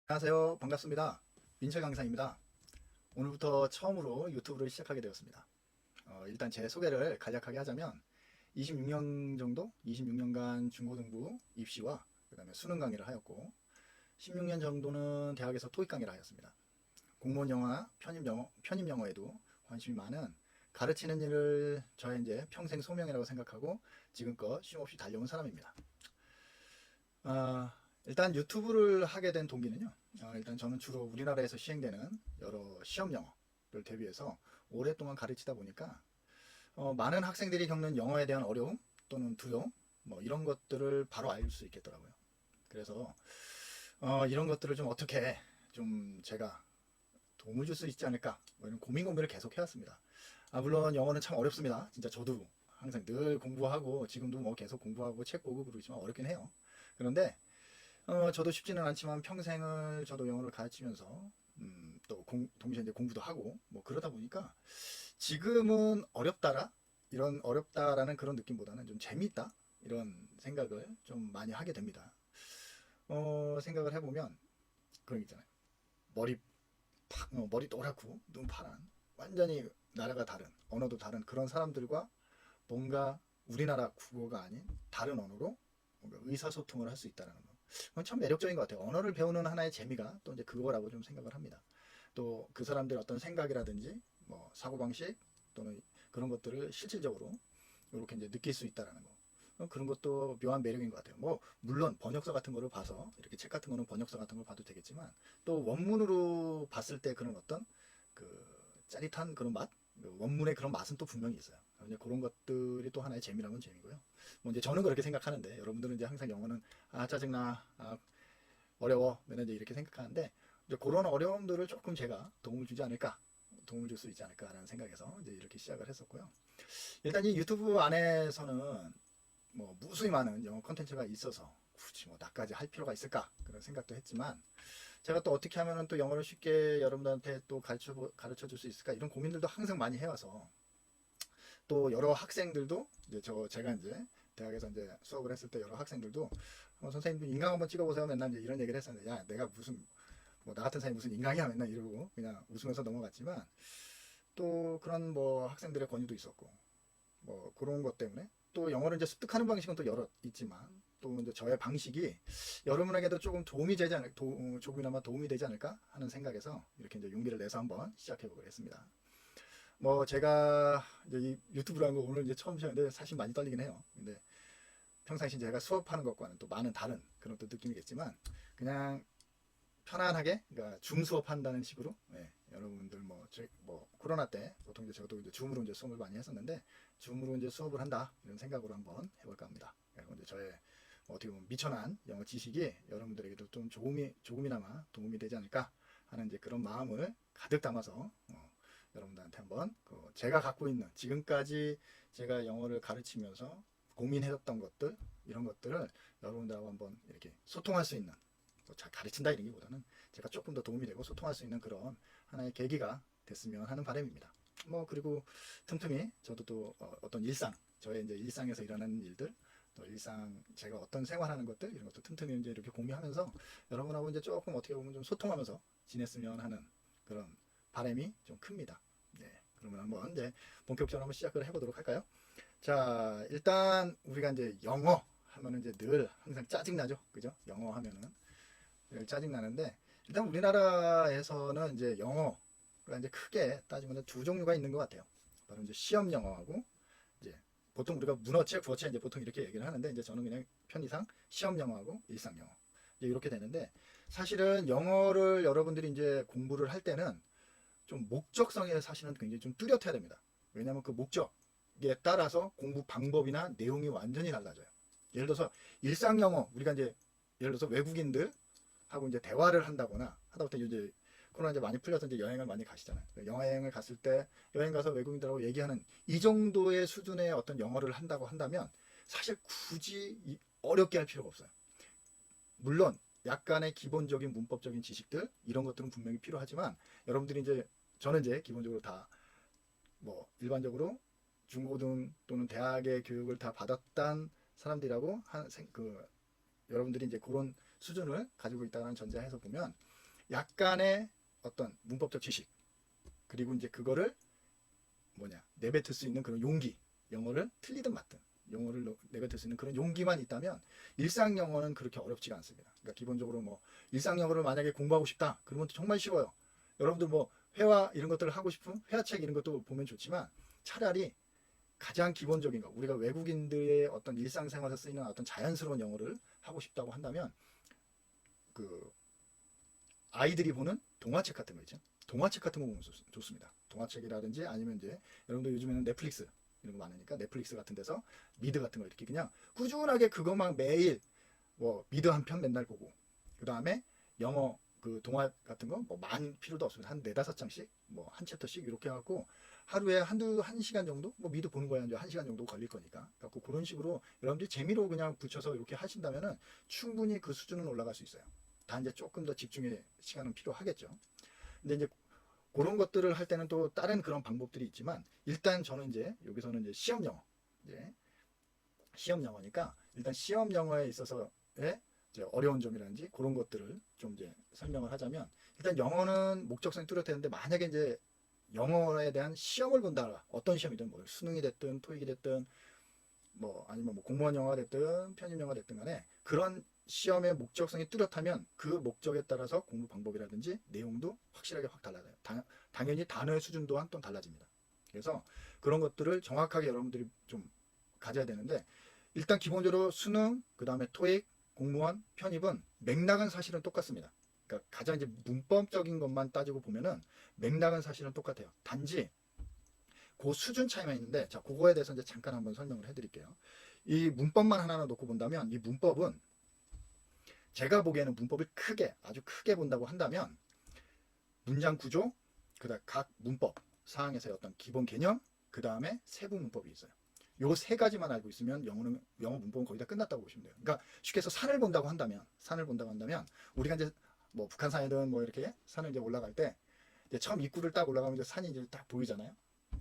안녕하세요. 반갑습니다. 민철 강사입니다. 오늘부터 처음으로 유튜브를 시작하게 되었습니다. 일단 제 소개를 간략하게 하자면 26년 정도, 26년간 중고등부 입시와 그 다음에 수능 강의를 하였고 16년 정도는 대학에서 토익 강의를 하였습니다. 공무원 영어나 편입 영어에도 관심이 많은 가르치는 일을 저의 이제 평생 소명이라고 생각하고 지금껏 쉼없이 달려온 사람입니다. 아, 일단 유튜브를 하게 된 동기는요. 일단 저는 주로 우리나라에서 시행되는 여러 시험 영어를 대비해서 오랫동안 가르치다 보니까 많은 학생들이 겪는 영어에 대한 어려움 또는 두려움 뭐 이런 것들을 바로 알 수 있겠더라고요. 그래서 이런 것들을 좀 어떻게 좀 제가 도움을 줄 수 있지 않을까 뭐 이런 고민을 계속 해왔습니다. 물론 영어는 참 어렵습니다. 진짜 저도 항상 늘 공부하고 지금도 뭐 계속 공부하고 책 보고 그러지만 어렵긴 해요. 그런데 저도 쉽지는 않지만 평생을 저도 영어를 가르치면서 또 동시에 이제 공부도 하고 뭐 그러다 보니까 지금은 이런 어렵다라는 그런 느낌보다는 좀 재밌다 이런 생각을 좀 많이 하게 됩니다. 생각을 해보면 그런 게 있잖아요. 머리 머리 노랗고 눈 파란 완전히 나라가 다른 언어도 다른 그런 사람들과 뭔가 우리나라 국어가 아닌 다른 언어로 뭔가 의사소통을 할 수 있다는 거. 그건 참 매력적인 것 같아요. 언어를 배우는 하나의 재미가 또 이제 그거라고 좀 생각을 합니다. 또 그 사람들 어떤 생각이라든지 뭐 사고방식 또는 그런 것들을 실질적으로 이렇게 이제 느낄 수 있다는 거. 그런 것도 묘한 매력인 것 같아요. 뭐 물론 번역서 같은 거를 봐서 이렇게 책 같은 거는 번역서 같은 걸 봐도 되겠지만 또 원문으로 봤을 때 그런 어떤 그 짜릿한 그런 맛, 그 원문의 그런 맛은 또 분명히 있어요. 이제 그런 것들이 또 하나의 재미라면 재미고요. 뭐 이제 저는 그렇게 생각하는데 여러분들은 이제 항상 영어는 짜증나, 어려워, 맨날 이제 이렇게 생각하는데 이제 그런 어려움들을 조금 제가 도움을 주지 않을까, 도움을 줄 수 있지 않을까라는 생각에서 이제 이렇게 시작을 했었고요. 일단 이 유튜브 안에서는 뭐 무수히 많은 영어 컨텐츠가 있어서 굳이 뭐 나까지 할 필요가 있을까 그런 생각도 했지만 제가 또 어떻게 하면은 또 영어를 쉽게 여러분들한테 또 가르쳐 줄 수 있을까 이런 고민들도 항상 많이 해와서 또 여러 학생들도 이제 제가 이제 대학에서 이제 수업을 했을 때 여러 학생들도 선생님도 인강 한번 찍어보세요 맨날 이제 이런 얘기를 했었는데 야 내가 무슨 뭐 나 같은 사람이 무슨 인강이야 맨날 이러고 그냥 웃으면서 넘어갔지만 또 그런 뭐 학생들의 권유도 있었고 뭐 그런 것 때문에 또 영어를 이제 습득하는 방식은 또 여러 있지만 또 이제 저의 방식이 여러분에게도 조금 도움이 되지 않을 조금이나마 도움이 되지 않을까 하는 생각에서 이렇게 이제 용기를 내서 한번 시작해 보기로 했습니다. 뭐 제가 이제 이 유튜브라는 거 오늘 이제 처음 시작했는데 사실 많이 떨리긴 해요. 근데 평상시 제가 수업하는 것과는 또 많은 다른 그런 또 느낌이겠지만 그냥 편안하게 그러니까 줌 수업한다는 식으로 여러분들 뭐 코로나 때 보통 이제 저도 이제 줌으로 이제 수업을 많이 했었는데 줌으로 이제 수업을 한다 이런 생각으로 한번 해볼까 합니다. 그리고 이제 저의 어떻게 보면 미천한 영어 지식이 여러분들에게도 좀 조금이나마 도움이 되지 않을까 하는 이제 그런 마음을 가득 담아서 여러분들한테 한번 제가 갖고 있는 지금까지 제가 영어를 가르치면서 고민했던 것들 이런 것들을 여러분들하고 한번 이렇게 소통할 수 있는 잘 가르친다 이런 게보다는 제가 조금 더 도움이 되고 소통할 수 있는 그런 하나의 계기가 됐으면 하는 바람입니다. 뭐 그리고 틈틈이 저도 또 어떤 저의 이제 일상에서 일어나는 일들 또 일상 제가 어떤 생활하는 것들 이런 것도 틈틈이 이제 이렇게 공유하면서 여러분하고 이제 조금 어떻게 보면 좀 소통하면서 지냈으면 하는 그런 바람이 좀 큽니다. 네, 그러면 한번 이제 본격적으로 한번 시작을 해보도록 할까요? 자, 일단 우리가 이제 영어 하면은 이제 늘 항상 짜증나죠, 그죠? 영어 하면은 늘 짜증나는데 일단 우리나라에서는 이제 영어가 이제 크게 따지면 두 종류가 있는 것 같아요. 바로 이제 시험 영어하고 이제 보통 우리가 문어체, 구어체 이제 보통 이렇게 얘기를 하는데 이제 저는 그냥 편의상 시험 영어하고 일상 영어 이제 이렇게 되는데 사실은 영어를 여러분들이 이제 공부를 할 때는 좀 목적성에 사실은 굉장히 좀 뚜렷해야 됩니다. 왜냐하면 그 목적에 따라서 공부 방법이나 내용이 완전히 달라져요. 예를 들어서 일상 영어 우리가 이제 예를 들어서 외국인들 하고 이제 대화를 한다거나 하다못해 이제 코로나 이제 많이 풀려서 이제 여행을 많이 가시잖아요. 여행을 갔을 때 여행 가서 외국인들하고 얘기하는 이 정도의 수준의 어떤 영어를 한다고 한다면 사실 굳이 어렵게 할 필요가 없어요. 물론 약간의 기본적인 문법적인 지식들 이런 것들은 분명히 필요하지만 여러분들이 이제 저는 이제 기본적으로 다 뭐 일반적으로 중고등 또는 대학의 교육을 다 받았던 사람들이라고 여러분들이 이제 그런 수준을 가지고 있다는 전제해서 보면 약간의 어떤 문법적 지식, 그리고 이제 그거를 내뱉을 수 있는 그런 용기, 영어를 틀리든 맞든 영어를 내뱉을 수 있는 그런 용기만 있다면 일상 영어는 그렇게 어렵지가 않습니다. 그러니까 기본적으로 뭐 일상 영어를 만약에 공부하고 싶다, 그러면 정말 쉬워요. 여러분들 뭐 회화 이런 것들을 하고 싶으면 회화책 이런 것도 보면 좋지만, 차라리 가장 기본적인 거, 우리가 외국인들의 어떤 일상생활에서 쓰이는 어떤 자연스러운 영어를 하고 싶다고 한다면, 그 아이들이 보는 동화책 같은 거 있죠. 동화책 같은 거 보면 좋습니다. 동화책이라든지 아니면 이제 여러분들 요즘에는 넷플릭스 이런 거 많으니까 넷플릭스 같은 데서 미드 같은 거 이렇게 그냥 꾸준하게 그것만 매일 뭐 미드 한 편 맨날 보고, 그 다음에 영어 그 동화 같은 거 뭐 많이 필요도 없습니다. 한 네다섯 장씩 뭐 한 챕터씩 이렇게 해갖고 하루에 한 시간 정도 뭐 미드 보는 거야. 이제 한 시간 정도 걸릴 거니까. 그래갖고 그런 식으로 여러분들이 재미로 그냥 붙여서 이렇게 하신다면은 충분히 그 수준은 올라갈 수 있어요. 다 이제 조금 더 집중의 시간은 필요하겠죠. 근데 이제 그런 것들을 할 때는 또 다른 그런 방법들이 있지만, 일단 저는 이제 여기서는 이제 시험 영어, 이제 시험 영어니까 일단 시험 영어에 있어서의 이제 어려운 점이라든지 그런 것들을 좀 이제 설명을 하자면, 일단 영어는 목적성이 뚜렷했는데, 만약에 이제 영어에 대한 시험을 본다, 어떤 시험이든 뭐 수능이 됐든 토익이 됐든 뭐 아니면 뭐 공무원 영어가 됐든 편입 영어가 됐든 간에, 그런 시험의 목적성이 뚜렷하면 그 목적에 따라서 공부 방법이라든지 내용도 확실하게 확 달라져요. 당연히 단어의 수준 또한 또 달라집니다. 그래서 그런 것들을 정확하게 여러분들이 좀 가져야 되는데, 일단 기본적으로 수능, 그 다음에 토익, 공무원, 편입은 맥락은 사실은 똑같습니다. 그러니까 가장 이제 문법적인 것만 따지고 보면은 맥락은 사실은 똑같아요. 단지 그 수준 차이만 있는데, 자, 그거에 대해서 이제 잠깐 한번 설명을 해드릴게요. 이 문법만 하나 놓고 본다면, 이 문법은 제가 보기에는 문법을 아주 크게 본다고 한다면, 문장 구조, 그다음 각 문법 사항에서의 어떤 기본 개념, 그 다음에 세부 문법이 있어요. 요 세 가지만 알고 있으면 영어 문법은 거의 다 끝났다고 보시면 돼요. 그러니까 쉽게 해서 산을 본다고 한다면 우리가 이제 뭐 북한산이든 뭐 이렇게 산을 이제 올라갈 때 이제 처음 입구를 딱 올라가면 이제 산이 이제 딱 보이잖아요.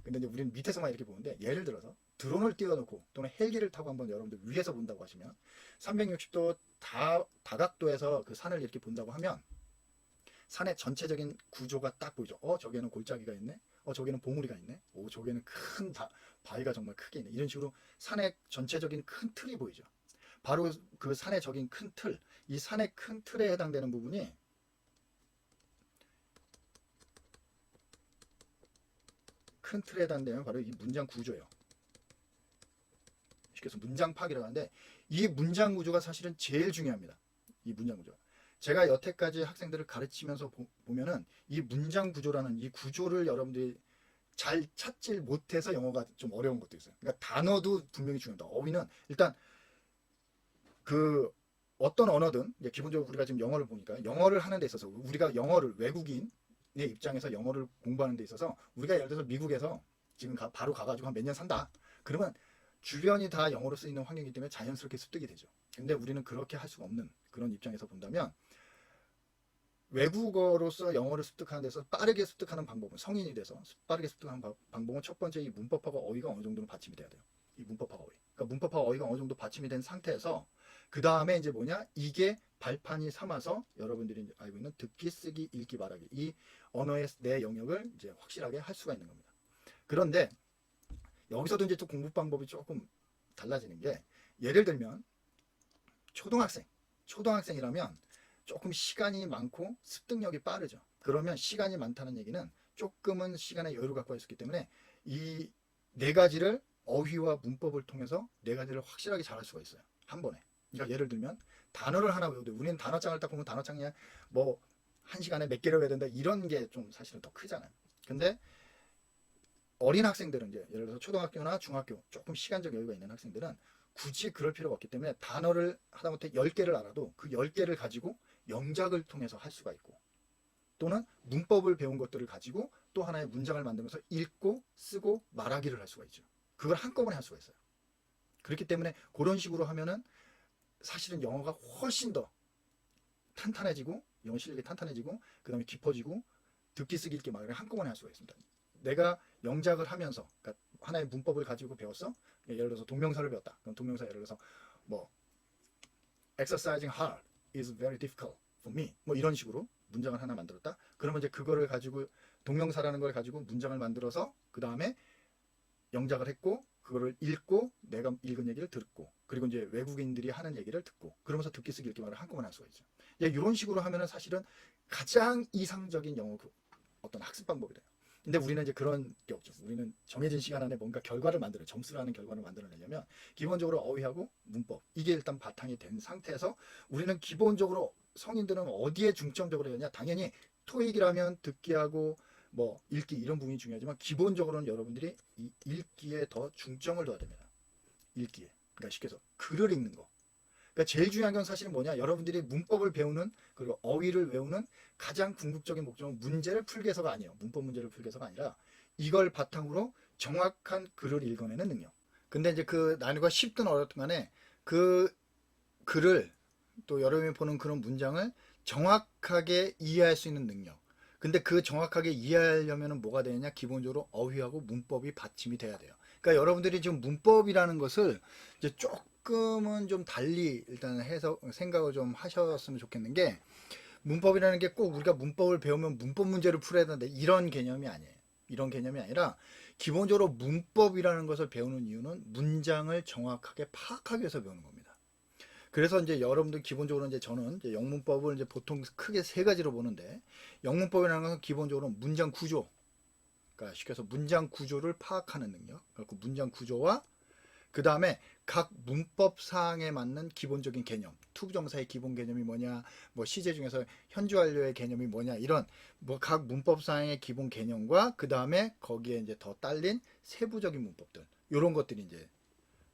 근데 이제 우리는 밑에서만 이렇게 보는데, 예를 들어서 드론을 띄워놓고 또는 헬기를 타고 한번 여러분들 위에서 본다고 하시면 360도 다각도에서 그 산을 이렇게 본다고 하면 산의 전체적인 구조가 딱 보이죠. 저기에는 골짜기가 있네. 저기에는 봉우리가 있네. 저기에는 큰 바위가 정말 크게 있네. 이런 식으로 산의 전체적인 큰 틀이 보이죠. 바로 그 산의 적인 큰 틀, 이 산의 큰 틀에 해당되는 부분이, 큰 틀에 해당되면 바로 이 문장 구조예요. 쉽게 해서 문장 파악이라고 하는데, 이 문장 구조가 사실은 제일 중요합니다. 이 문장 구조. 제가 여태까지 학생들을 가르치면서 보면은 이 문장 구조라는 이 구조를 여러분들이 잘 찾질 못해서 영어가 좀 어려운 것도 있어요. 그러니까 단어도 분명히 중요합니다. 어휘는 일단 그 어떤 언어든 기본적으로 우리가 지금 영어를 보니까, 영어를 하는 데 있어서 우리가 영어를 외국인의 입장에서 영어를 공부하는 데 있어서, 우리가 예를 들어서 미국에서 지금 바로 가가지고 한 몇 년 산다. 그러면 주변이 다 영어로 쓰이는 환경이기 때문에 자연스럽게 습득이 되죠. 근데 우리는 그렇게 할 수가 없는 그런 입장에서 본다면, 외국어로서 영어를 습득하는 데서 빠르게 습득하는 방법은, 성인이 돼서 빠르게 습득하는 방법은, 첫 번째 이 문법하고 어휘가 어느 정도는 받침이 돼야 돼요. 이 문법하고 어휘. 그러니까 문법하고 어휘가 어느 정도 받침이 된 상태에서, 그 다음에 이제 이게 발판이 삼아서 여러분들이 알고 있는 듣기, 쓰기, 읽기, 말하기, 이 언어의 내 영역을 이제 확실하게 할 수가 있는 겁니다. 그런데 여기서도 이제 또 공부 방법이 조금 달라지는 게, 예를 들면 초등학생이라면 조금 시간이 많고 습득력이 빠르죠. 그러면 시간이 많다는 얘기는 조금은 시간의 여유를 갖고 있었기 때문에 이 네 가지를, 어휘와 문법을 통해서 네 가지를 확실하게 잘할 수가 있어요. 한 번에. 그러니까 예를 들면 단어를 하나 외우되, 우리는 단어장을 딱 보면 단어장이 뭐 한 시간에 몇 개를 외워야 된다, 이런 게 좀 사실은 더 크잖아요. 근데 어린 학생들은 이제 예를 들어서 초등학교나 중학교 조금 시간적 여유가 있는 학생들은 굳이 그럴 필요가 없기 때문에, 단어를 하다못해 10개를 알아도 그 10개를 가지고 영작을 통해서 할 수가 있고, 또는 문법을 배운 것들을 가지고 또 하나의 문장을 만들면서 읽고 쓰고 말하기를 할 수가 있죠. 그걸 한꺼번에 할 수가 있어요. 그렇기 때문에 그런 식으로 하면은 사실은 영어가 훨씬 더 탄탄해지고, 영어 실력이 탄탄해지고, 그 다음에 깊어지고, 듣기 쓰기 읽기 말을 한꺼번에 할 수가 있습니다. 내가 영작을 하면서, 그러니까 하나의 문법을 가지고 배웠어. 예를 들어서 동명사를 배웠다. 그럼 동명사 예를 들어서 뭐 exercising hard is very difficult for me, 뭐 이런 식으로 문장을 하나 만들었다. 그러면 이제 그거를 가지고 동명사라는 걸 가지고 문장을 만들어서 그 다음에 영작을 했고 그거를 읽고 내가 읽은 얘기를 듣고 그리고 이제 외국인들이 하는 얘기를 듣고 그러면서 듣기 쓰기 읽기 말을 한꺼번에 할 수가 있죠. 이런 식으로 하면은 사실은 가장 이상적인 영어 어떤 학습 방법이 돼요. 근데 우리는 이제 그런 게 없죠. 우리는 정해진 시간 안에 뭔가 결과를 점수라는 결과를 만들어내려면 기본적으로 어휘하고 문법 이게 일단 바탕이 된 상태에서 우리는 기본적으로 성인들은 어디에 중점적으로 해야 하냐? 당연히 토익이라면 듣기하고 뭐 읽기 이런 부분이 중요하지만 기본적으로는 여러분들이 이 읽기에 더 중점을 둬야 됩니다. 읽기에. 그러니까 쉽게 해서 글을 읽는 거. 그러니까 제일 중요한 건 사실은 뭐냐? 여러분들이 문법을 배우는 그리고 어휘를 외우는 가장 궁극적인 목적은 문제를 풀기 위해서가 아니에요. 문법 문제를 풀기 위해서가 아니라 이걸 바탕으로 정확한 글을 읽어내는 능력. 근데 이제 그 난이도가 쉽든 어렵든 간에 그 글을 또 여러분이 보는 그런 문장을 정확하게 이해할 수 있는 능력. 근데 그 정확하게 이해하려면 뭐가 되느냐? 기본적으로 어휘하고 문법이 받침이 돼야 돼요. 그러니까 여러분들이 지금 문법이라는 것을 이제 조금은 좀 달리 일단 해서 생각을 좀 하셨으면 좋겠는 게 문법이라는 게 꼭 우리가 문법을 배우면 문법 문제를 풀어야 되는데 이런 개념이 아니에요. 이런 개념이 아니라 기본적으로 문법이라는 것을 배우는 이유는 문장을 정확하게 파악하기 위해서 배우는 겁니다. 그래서 이제 여러분들 기본적으로 이제 저는 이제 영문법을 이제 보통 크게 세 가지로 보는데 영문법이라는 것은 기본적으로 문장 구조, 그러니까 쉽게 해서 문장 구조를 파악하는 능력, 그리고 문장 구조와 그 다음에 각 문법 사항에 맞는 기본적인 개념, 투부정사의 기본 개념이 뭐냐, 뭐 시제 중에서 현주 완료의 개념이 뭐냐 이런 뭐 각 문법 사항의 기본 개념과 그 다음에 거기에 이제 더 딸린 세부적인 문법들 이런 것들이 이제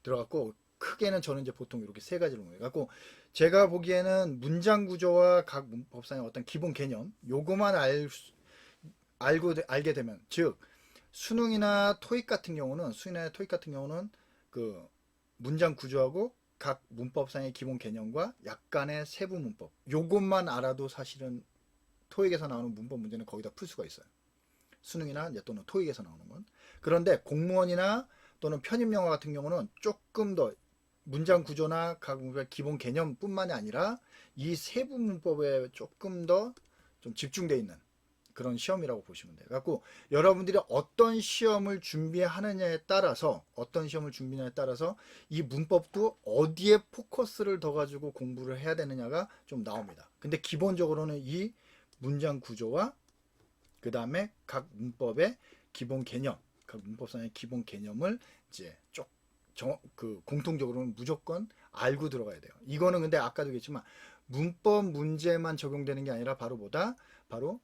들어갔고 크게는 저는 이제 보통 이렇게 세 가지로 해갖고 제가 보기에는 문장 구조와 각 문법상의 어떤 기본 개념 요거만 알게 되면 즉 수능이나 토익 같은 경우는 그 문장 구조하고 각 문법상의 기본 개념과 약간의 세부 문법 요것만 알아도 사실은 토익에서 나오는 문법 문제는 거기다 풀 수가 있어요. 수능이나 이제 또는 토익에서 나오는 건. 그런데 공무원이나 또는 편입영어 같은 경우는 조금 더 문장 구조나 각 기본 개념뿐만이 아니라 이 세부 문법에 조금 더 좀 집중되어 있는 그런 시험이라고 보시면 돼요. 그래갖고 여러분들이 어떤 시험을 준비하느냐에 따라서 이 문법도 어디에 포커스를 더 가지고 공부를 해야 되느냐가 좀 나옵니다. 근데 기본적으로는 이 문장 구조와 그 다음에 각 문법의 기본 개념, 각 문법상의 기본 개념을 이제 공통적으로는 무조건 알고 들어가야 돼요. 이거는 근데 아까도 얘기했지만 문법 문제만 적용되는 게 아니라 바로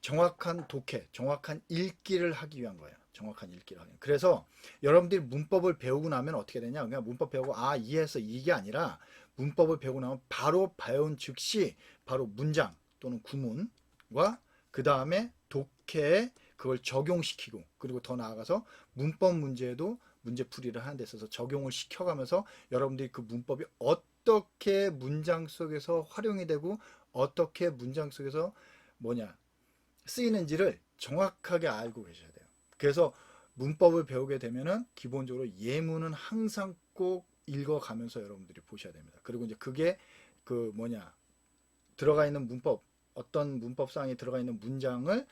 정확한 독해, 정확한 읽기를 하기 위한 거예요. 정확한 읽기를 하기. 그래서 여러분들이 문법을 배우고 나면 어떻게 되냐? 그냥 문법 배우고 이해했어 이게 아니라 문법을 배우고 나면 바로 배운 즉시 바로 문장 또는 구문과 그 다음에 독해에 그걸 적용시키고 그리고 더 나아가서 문법 문제도 문제풀이를 하는 데 있어서 적용을 시켜가면서 여러분들이 그 문법이 어떻게 문장 속에서 활용이 되고 어떻게 문장 속에서 쓰이는지를 정확하게 알고 계셔야 돼요. 그래서 문법을 배우게 되면은 기본적으로 예문은 항상 꼭 읽어가면서 여러분들이 보셔야 됩니다. 그리고 이제 그게 들어가 있는 문법, 어떤 문법상에 들어가 있는 문장을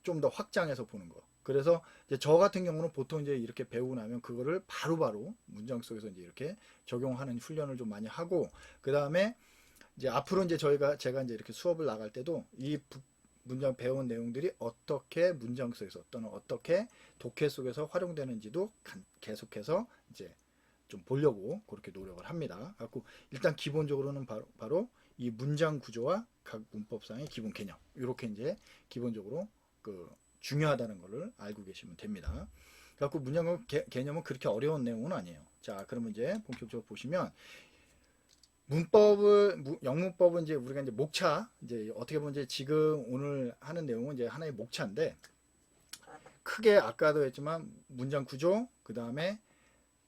좀 더 확장해서 보는 거. 그래서 이제 저 같은 경우는 보통 이제 이렇게 배우고 나면 그거를 바로바로 문장 속에서 이제 이렇게 적용하는 훈련을 좀 많이 하고 그 다음에 이제 앞으로 이제 제가 이제 이렇게 수업을 나갈 때도 이 문장 배운 내용들이 어떻게 문장 속에서 또는 어떻게 독해 속에서 활용되는지도 계속해서 이제 좀 보려고 그렇게 노력을 합니다. 그래서 일단 기본적으로는 바로 이 문장 구조와 각 문법상의 기본 개념 이렇게 이제 기본적으로 중요하다는 것을 알고 계시면 됩니다. 그래서 문장 개념은 그렇게 어려운 내용은 아니에요. 자, 그러면 이제 본격적으로 보시면 영문법은 이제 우리가 이제 목차, 이제 어떻게 보면 이제 지금 오늘 하는 내용은 이제 하나의 목차인데, 크게 아까도 했지만 문장 구조, 그 다음에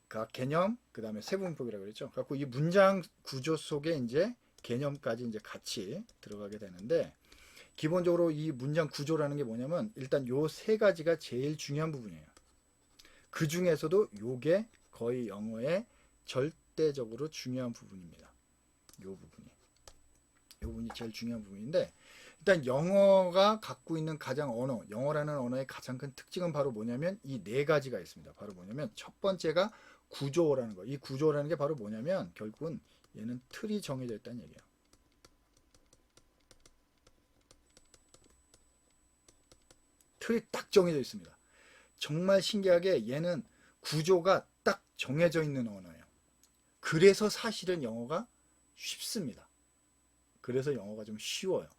각 개념, 그 다음에 세부문법이라고 그랬죠. 그래서 이 문장 구조 속에 이제 개념까지 이제 같이 들어가게 되는데, 기본적으로 이 문장 구조라는 게 뭐냐면, 일단 요 세 가지가 제일 중요한 부분이에요. 그 중에서도 요게 거의 영어의 절대적으로 중요한 부분입니다. 요 부분이. 이 부분이 제일 중요한 부분인데, 일단 영어가 갖고 있는 가장 영어라는 언어의 가장 큰 특징은 바로 뭐냐면 이 네 가지가 있습니다. 바로 뭐냐면 첫 번째가 구조라는 거. 이 구조라는 게 바로 뭐냐면 결국은 얘는 틀이 정해져 있다는 얘기예요. 틀이 딱 정해져 있습니다. 정말 신기하게 얘는 구조가 딱 정해져 있는 언어예요. 그래서 사실은 영어가 쉽습니다. 그래서 영어가 좀 쉬워요.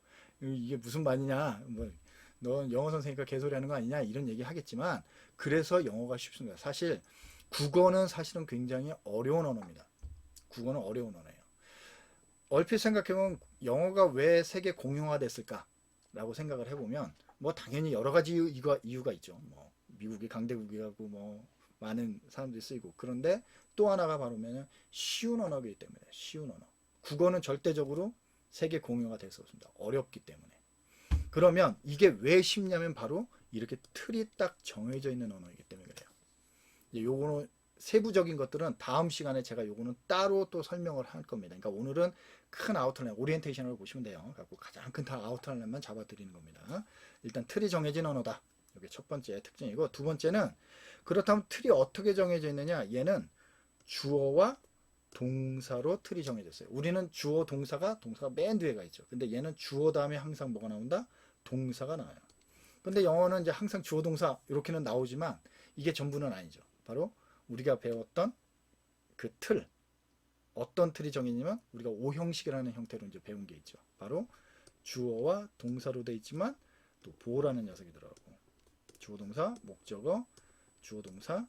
이게 무슨 말이냐, 뭐, 너 영어 선생님과 개소리 하는 거 아니냐, 이런 얘기 하겠지만, 그래서 영어가 쉽습니다. 사실, 국어는 사실은 굉장히 어려운 언어입니다. 국어는 어려운 언어예요. 얼핏 생각해보면, 영어가 왜 세계 공용화됐을까? 라고 생각을 해보면, 뭐, 당연히 여러 가지 이유가 있죠. 뭐, 미국이 강대국이라고 뭐, 많은 사람들이 쓰이고. 그런데 또 하나가 바로 뭐냐면, 쉬운 언어이기 때문에, 쉬운 언어. 국어는 절대적으로 세계 공유가 될 수 없습니다. 어렵기 때문에. 그러면 이게 왜 쉽냐면 바로 이렇게 틀이 딱 정해져 있는 언어이기 때문에 그래요. 요거는 세부적인 것들은 다음 시간에 제가 요거는 따로 또 설명을 할 겁니다. 그러니까 오늘은 큰 아우트라인, 오리엔테이션을 보시면 돼요. 갖고 가장 큰 아우트라인만 잡아드리는 겁니다. 일단 틀이 정해진 언어다. 이게 첫 번째 특징이고, 두 번째는 그렇다면 틀이 어떻게 정해져 있느냐? 얘는 주어와 동사로 틀이 정해졌어요. 우리는 주어 동사가 맨 뒤에가 있죠. 근데 얘는 주어 다음에 항상 뭐가 나온다? 동사가 나와요. 근데 영어는 이제 항상 주어 동사 이렇게는 나오지만 이게 전부는 아니죠. 바로 우리가 배웠던 그 틀, 어떤 틀이 정해지냐면 우리가 오형식이라는 형태로 이제 배운 게 있죠. 바로 주어와 동사로 돼 있지만 또 보어라는 녀석이 들어가고, 주어 동사, 목적어, 주어 동사,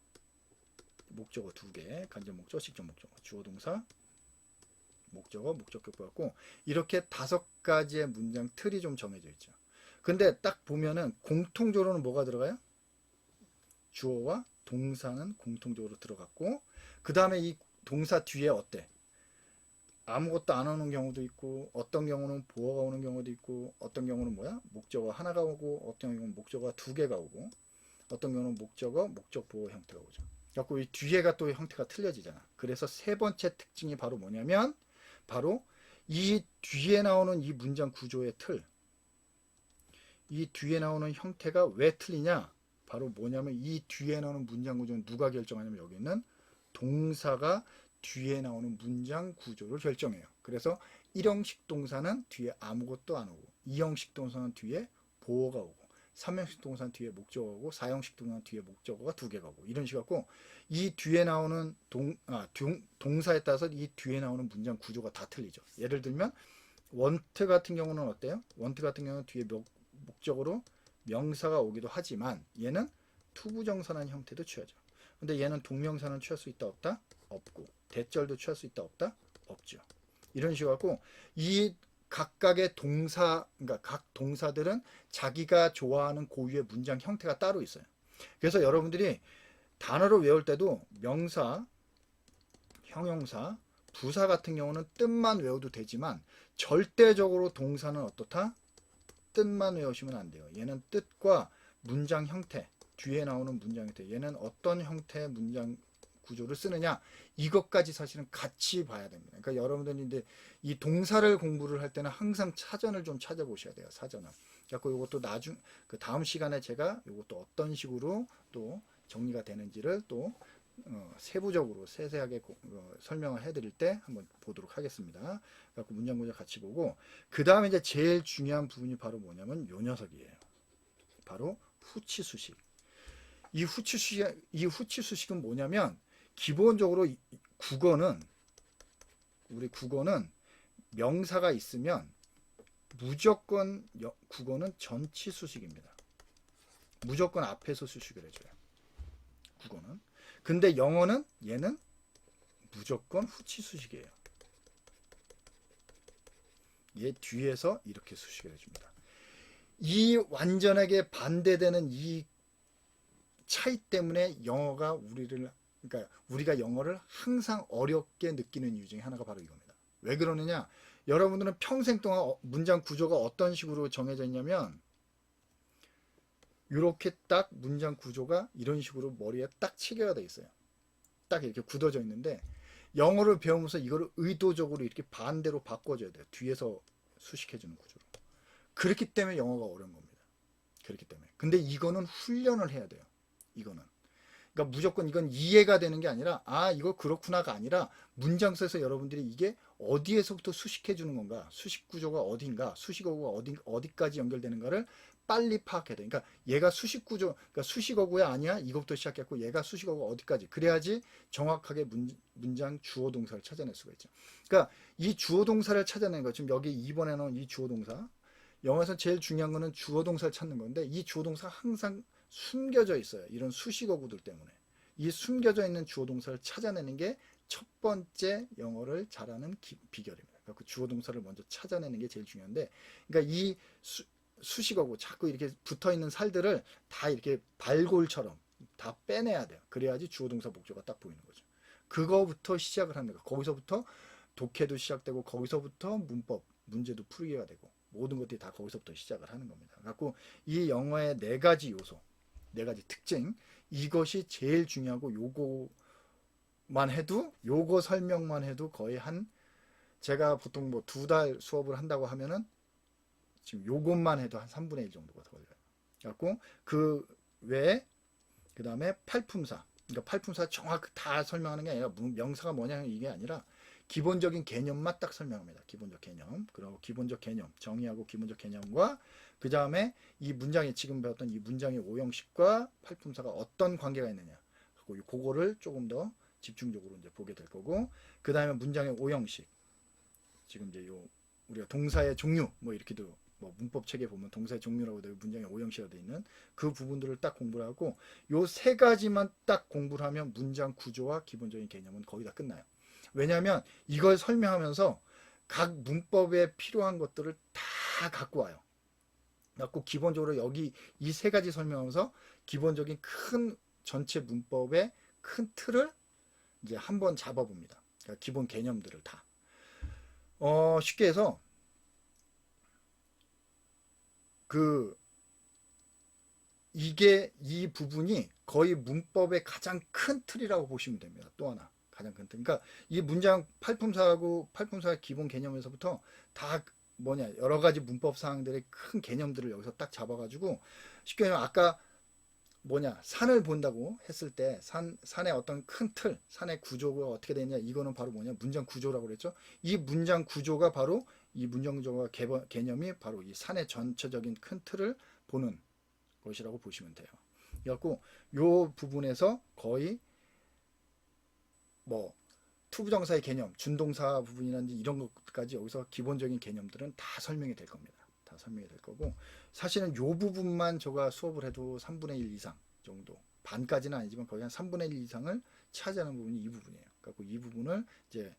목적어 두 개, 간접 목적, 직접 목적어, 주어 동사, 목적어, 목적격 같고, 이렇게 5가지의 문장 틀이 좀 정해져 있죠. 근데 딱 보면은 공통적으로는 뭐가 들어가요? 주어와 동사는 공통적으로 들어갔고, 그 다음에 이 동사 뒤에 어때? 아무것도 안 오는 경우도 있고, 어떤 경우는 보어가 오는 경우도 있고, 어떤 경우는 뭐야? 목적어 하나가 오고, 어떤 경우는 목적어가 2개가 오고, 어떤 경우는 목적어, 목적 보어 형태가 오죠. 그래서 이 뒤에가 또 형태가 틀려지잖아. 그래서 세 번째 특징이 바로 뭐냐면 바로 이 뒤에 나오는 이 문장 구조의 틀, 이 뒤에 나오는 형태가 왜 틀리냐? 바로 뭐냐면 이 뒤에 나오는 문장 구조는 누가 결정하냐면 여기 있는 동사가 뒤에 나오는 문장 구조를 결정해요. 그래서 1형식 동사는 뒤에 아무것도 안 오고, 2형식 동사는 뒤에 보어가 오고, 3형식 동사 뒤에 목적어고, 4형식 동사 뒤에 목적어가 2개가 오고, 이런 식으로 갖고 이 뒤에 나오는 동사에 따라서 이 뒤에 나오는 문장 구조가 다 틀리죠. 예를 들면 원트 같은 경우는 어때요? 원트 같은 경우는 뒤에 목적어로 명사가 오기도 하지만 얘는 투부정사라는 형태도 취하죠. 근데 얘는 동명사는 취할 수 있다 없다? 없고, 대절도 취할 수 있다 없다? 없죠. 이런 식으로 갖고 이 각각의 동사, 그러니까 각 동사들은 자기가 좋아하는 고유의 문장 형태가 따로 있어요. 그래서 여러분들이 단어를 외울 때도 명사, 형용사, 부사 같은 경우는 뜻만 외워도 되지만 절대적으로 동사는 어떻다? 뜻만 외우시면 안 돼요. 얘는 뜻과 문장 형태, 뒤에 나오는 문장 형태, 얘는 어떤 형태의 문장 구조를 쓰느냐, 이것까지 사실은 같이 봐야 됩니다. 그러니까 여러분들이 이제 이 동사를 공부를 할 때는 항상 사전을 좀 찾아보셔야 돼요. 사전을. 그래서 이것도 그 다음 시간에 제가 이것도 어떤 식으로 또 정리가 되는지를 또 세부적으로 세세하게 설명을 해드릴 때 한번 보도록 하겠습니다. 그래서 문장 구조 같이 보고, 그 다음에 이제 제일 중요한 부분이 바로 뭐냐면 요 녀석이에요. 바로 후치수식. 이 후치수식은 뭐냐면 기본적으로 우리 국어는 명사가 있으면 무조건 국어는 전치수식입니다. 무조건 앞에서 수식을 해줘요. 국어는. 근데 영어는 얘는 무조건 후치수식이에요. 얘 뒤에서 이렇게 수식을 해줍니다. 이 완전하게 반대되는 이 차이 때문에 그러니까 우리가 영어를 항상 어렵게 느끼는 이유 중에 하나가 바로 이겁니다. 왜 그러느냐? 여러분들은 평생 동안 문장 구조가 어떤 식으로 정해져 있냐면 이렇게 딱 문장 구조가 이런 식으로 머리에 딱 체계가 되어 있어요. 딱 이렇게 굳어져 있는데 영어를 배우면서 이거를 의도적으로 이렇게 반대로 바꿔줘야 돼요. 뒤에서 수식해주는 구조로. 그렇기 때문에 영어가 어려운 겁니다. 그렇기 때문에. 근데 이거는 훈련을 해야 돼요. 이거는. 그러니까 무조건 이건 이해가 되는 게 아니라 아 이거 그렇구나가 아니라 문장서에서 여러분들이 이게 어디에서부터 수식해 주는 건가, 수식 구조가 어딘가, 수식어구가 어디까지 연결되는가를 빨리 파악해야 돼. 그러니까 얘가 수식 구조, 그러니까 수식어구야 아니야 이것부터 시작했고 얘가 수식어구가 어디까지, 그래야지 정확하게 문장 주어 동사를 찾아낼 수가 있죠. 그러니까 이 주어 동사를 찾아내는 거, 지금 여기 2번에 나온 이 주어 동사, 영어에서 제일 중요한 거는 주어 동사를 찾는 건데 이 주어 동사가 항상 숨겨져 있어요. 이런 수식어구들 때문에. 이 숨겨져 있는 주어 동사를 찾아내는 게 첫 번째 영어를 잘하는 비결입니다. 그러니까 그 주어 동사를 먼저 찾아내는 게 제일 중요한데, 그러니까 이 수식어구 자꾸 이렇게 붙어 있는 살들을 다 이렇게 발골처럼 다 빼내야 돼요. 그래야지 주어 동사 목조가 딱 보이는 거죠. 그거부터 시작을 하는 거예요. 거기서부터 독해도 시작되고 거기서부터 문법 문제도 풀기가 되고 모든 것들이 다 거기서부터 시작을 하는 겁니다. 그래서 이 영어의 4가지 요소, 4가지 특징, 이것이 제일 중요하고 요거만 해도, 요거 설명만 해도 거의 한, 제가 보통 뭐 2달 수업을 한다고 하면은 지금 요것만 해도 한 3분의 1 정도가 걸려요. 그래갖고 그 외에 그 다음에 팔품사, 그러니까 팔품사 정확히 다 설명하는 게 아니라 명사가 뭐냐 이게 아니라 기본적인 개념만 딱 설명합니다. 기본적 개념, 그리고 기본적 개념 정의하고 기본적 개념과 그 다음에 이 문장에 지금 배웠던 이 문장의 오형식과 팔품사가 어떤 관계가 있느냐, 그거를 조금 더 집중적으로 이제 보게 될 거고, 그 다음에 문장의 오형식, 지금 이제 요 우리가 동사의 종류 뭐 이렇게도 뭐 문법 책에 보면 동사의 종류라고 되어 문장의 오형식으로 되어 있는 그 부분들을 딱 공부를 하고, 요 3가지만 딱 공부를 하면 문장 구조와 기본적인 개념은 거의 다 끝나요. 왜냐하면 이걸 설명하면서 각 문법에 필요한 것들을 다 갖고 와요. 갖고 기본적으로 여기 이 3가지 설명하면서 기본적인 큰 전체 문법의 큰 틀을 이제 한번 잡아봅니다. 그러니까 기본 개념들을 다. 쉽게 해서 이게 이 부분이 거의 문법의 가장 큰 틀이라고 보시면 됩니다. 또 하나 가장 큰 틀. 그러니까 이 문장 팔품사하고 팔품사의 기본 개념에서부터 다 뭐냐 여러 가지 문법 사항들의 큰 개념들을 여기서 딱 잡아가지고, 쉽게 말하면 아까 뭐냐 산을 본다고 했을 때 산의 어떤 큰 틀, 산의 구조가 어떻게 되냐, 이거는 바로 뭐냐 문장 구조라고 그랬죠. 이 문장 구조가 바로 이 문장 구조가 개념이 바로 이 산의 전체적인 큰 틀을 보는 것이라고 보시면 돼요. 그래갖고 요 부분에서 거의 뭐 투부정사의 개념, 준동사 부분이라든지 이런 것까지 여기서 기본적인 개념들은 다 설명이 될 겁니다. 다 설명이 될 거고, 사실은 요 부분만 제가 수업을 해도 3분의 1 이상 정도, 반까지는 아니지만 거의 한 3분의 1 이상을 차지하는 부분이 이 부분이에요. 그래서 이 부분을 이제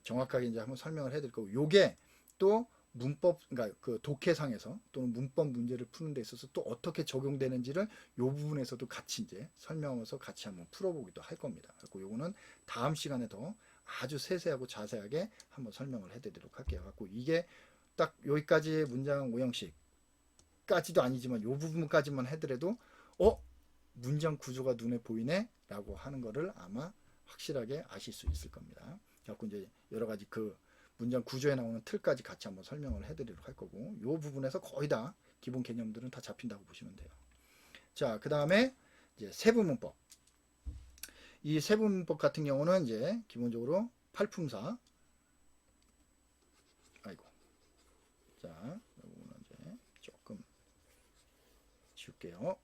정확하게 이제 한번 설명을 해드릴 거고, 요게 또 문법, 그러니까 그 독해상에서 또는 문법 문제를 푸는 데 있어서 또 어떻게 적용되는지를 요 부분에서도 같이 이제 설명하면서 같이 한번 풀어보기도 할 겁니다. 그리고 요거는 다음 시간에 더 아주 세세하고 자세하게 한번 설명을 해드리도록 할게요. 그래서 이게 딱 여기까지 문장 오형식까지도 아니지만 요 부분까지만 해더라도 문장 구조가 눈에 보이네 라고 하는 거를 아마 확실하게 아실 수 있을 겁니다. 그래서 이제 여러 가지 그 문장 구조에 나오는 틀까지 같이 한번 설명을 해드리도록 할 거고, 이 부분에서 거의 다 기본 개념들은 다 잡힌다고 보시면 돼요. 자, 그 다음에 이제 세부문법. 이 세부문법 같은 경우는 이제 기본적으로 팔품사. 아이고. 자, 이거는 이제 조금 지울게요.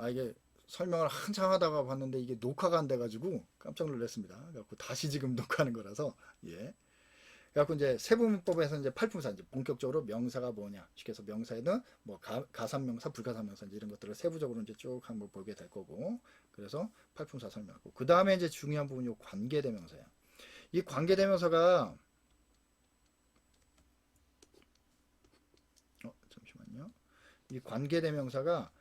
이게 설명을 한참 하다가 봤는데 이게 녹화가 안 돼가지고 깜짝 놀랐습니다. 그래갖고 다시 지금 녹화하는 거라서, 예. 그래갖고 이제 세부문법에서 이제 팔품사, 이제 본격적으로 명사가 뭐냐, 쉽게 해서 명사에는 뭐 가산명사, 불가산명사 이제 이런 것들을 세부적으로 이제 쭉 한번 보게 될 거고, 그래서 팔품사 설명하고, 그 다음에 이제 중요한 부분이 요 관계대명사야. 이 관계대명사가 잠시만요. 이 관계대명사가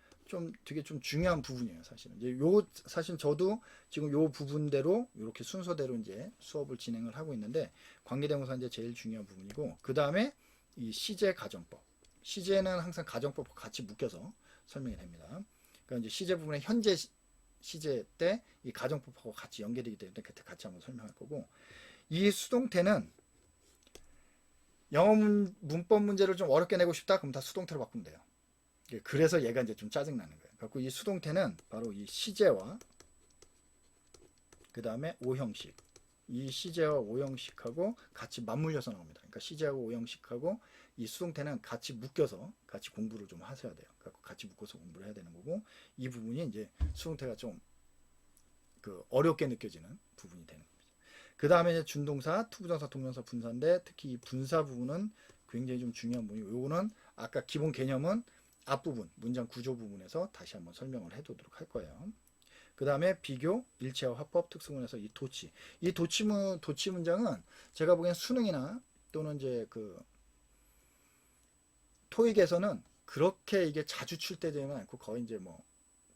되게 좀 중요한 부분이에요, 사실은. 이제 사실 저도 지금 요 부분대로, 이렇게 순서대로 이제 수업을 진행을 하고 있는데, 관계대명사 이제 제일 중요한 부분이고, 그 다음에 이 시제 가정법. 시제는 항상 가정법과 같이 묶여서 설명이 됩니다. 그러니까 이제 시제 부분에 현재 시제 때 이 가정법하고 같이 연결되기 때문에 그때 같이 한번 설명할 거고, 이 수동태는 영어 문법 문제를 좀 어렵게 내고 싶다? 그럼 다 수동태로 바꾸면 돼요. 그래서 얘가 이제 좀 짜증나는 거예요. 그래서 이 수동태는 바로 이 시제와 그 다음에 오형식, 이 시제와 오형식하고 같이 맞물려서 나옵니다. 그러니까 시제하고 오형식하고 이 수동태는 같이 묶여서 같이 공부를 좀 하셔야 돼요. 같이 묶어서 공부를 해야 되는 거고, 이 부분이 이제 수동태가 좀 그 어렵게 느껴지는 부분이 되는 겁니다. 그 다음에 이제 준동사, 투부정사, 동명사, 분사인데 특히 이 분사 부분은 굉장히 좀 중요한 부분이고, 요거는 아까 기본 개념은 앞부분, 문장 구조 부분에서 다시 한번 설명을 해두도록 할 거예요. 그 다음에 비교, 일체화, 화법, 특수문에서 이 도치. 이 도치 문장은 제가 보기엔 수능이나 또는 이제 그 토익에서는 그렇게 이게 자주 출제되지는 않고 거의 이제 뭐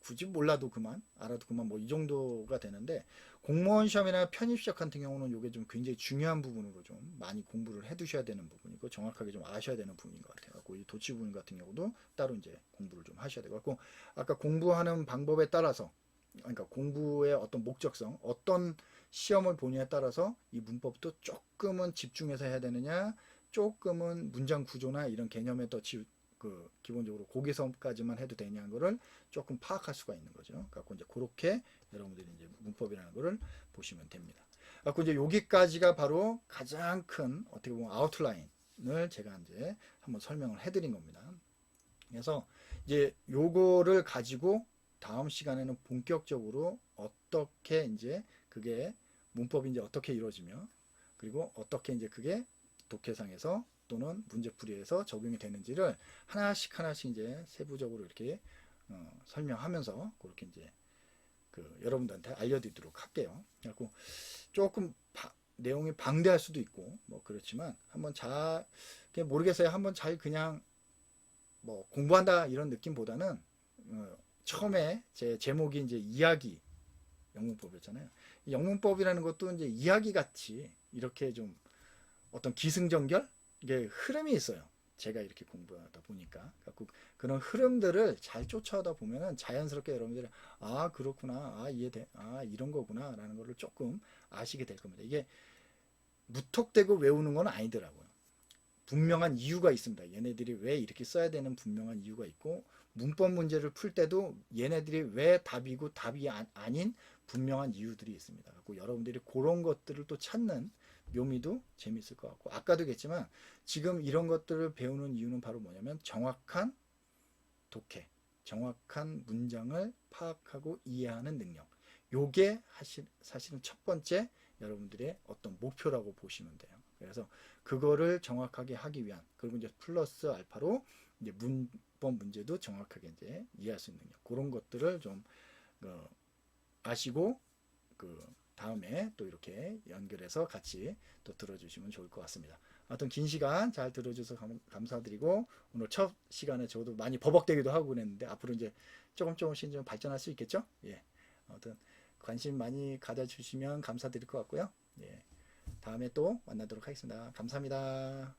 굳이 몰라도 그만, 알아도 그만 뭐 이 정도가 되는데, 공무원 시험이나 편입 시험 같은 경우는 이게 좀 굉장히 중요한 부분으로 좀 많이 공부를 해 두셔야 되는 부분이고 정확하게 좀 아셔야 되는 부분인 것 같아요. 이 도치 부분 같은 경우도 따로 이제 공부를 좀 하셔야 되고, 아까 공부하는 방법에 따라서, 그러니까 공부의 어떤 목적성, 어떤 시험을 보느냐에 따라서 이 문법도 조금은 집중해서 해야 되느냐, 조금은 문장 구조나 이런 개념에 더 기본적으로 거기서까지만 해도 되냐는 거를 조금 파악할 수가 있는 거죠. 갖고 이제 그렇게 여러분들이 이제 문법이라는 거를 보시면 됩니다. 갖고 이제 여기까지가 바로 가장 큰 어떻게 보면 아웃라인을 제가 이제 한번 설명을 해드린 겁니다. 그래서 이제 요거를 가지고 다음 시간에는 본격적으로 어떻게 이제 그게 문법이 이제 어떻게 이루어지며, 그리고 어떻게 이제 그게 독해상에서 또는 문제풀이에서 적용이 되는지를 하나씩 하나씩 이제 세부적으로 이렇게 설명하면서 그렇게 이제 그 여러분들한테 알려드리도록 할게요. 그래고 조금 내용이 방대할 수도 있고 뭐 그렇지만 한번 잘 모르겠어요. 한번 잘 그냥 뭐 공부한다 이런 느낌보다는 처음에 제 제목이 이제 이야기 영문법이었잖아요. 영문법이라는 것도 이제 이야기 같이 이렇게 좀 어떤 기승전결 이게 흐름이 있어요. 제가 이렇게 공부하다 보니까 그런 흐름들을 잘 쫓아오다 보면은 자연스럽게 여러분들이 아 그렇구나, 아 이해돼, 아 이런 거구나라는 거를 조금 아시게 될 겁니다. 이게 무턱대고 외우는 건 아니더라고요. 분명한 이유가 있습니다. 얘네들이 왜 이렇게 써야 되는 분명한 이유가 있고, 문법 문제를 풀 때도 얘네들이 왜 답이고 답이 아닌 분명한 이유들이 있습니다. 그리고 여러분들이 그런 것들을 또 찾는 묘미도 재밌을 것 같고, 아까도 얘기했지만 지금 이런 것들을 배우는 이유는 바로 뭐냐면 정확한 독해, 정확한 문장을 파악하고 이해하는 능력. 요게 사실은 첫 번째 여러분들의 어떤 목표라고 보시면 돼요. 그래서 그거를 정확하게 하기 위한, 그리고 이제 플러스 알파로 이제 문법 문제도 정확하게 이제 이해할 수 있는 능력. 그런 것들을 좀 아시고 그 다음에 또 이렇게 연결해서 같이 또 들어주시면 좋을 것 같습니다. 하여튼 긴 시간 잘 들어주셔서 감사드리고, 오늘 첫 시간에 저도 많이 버벅대기도 하고 그랬는데 앞으로 이제 조금씩 좀 발전할 수 있겠죠? 예. 아무튼 관심 많이 가져주시면 감사드릴 것 같고요. 예. 다음에 또 만나도록 하겠습니다. 감사합니다.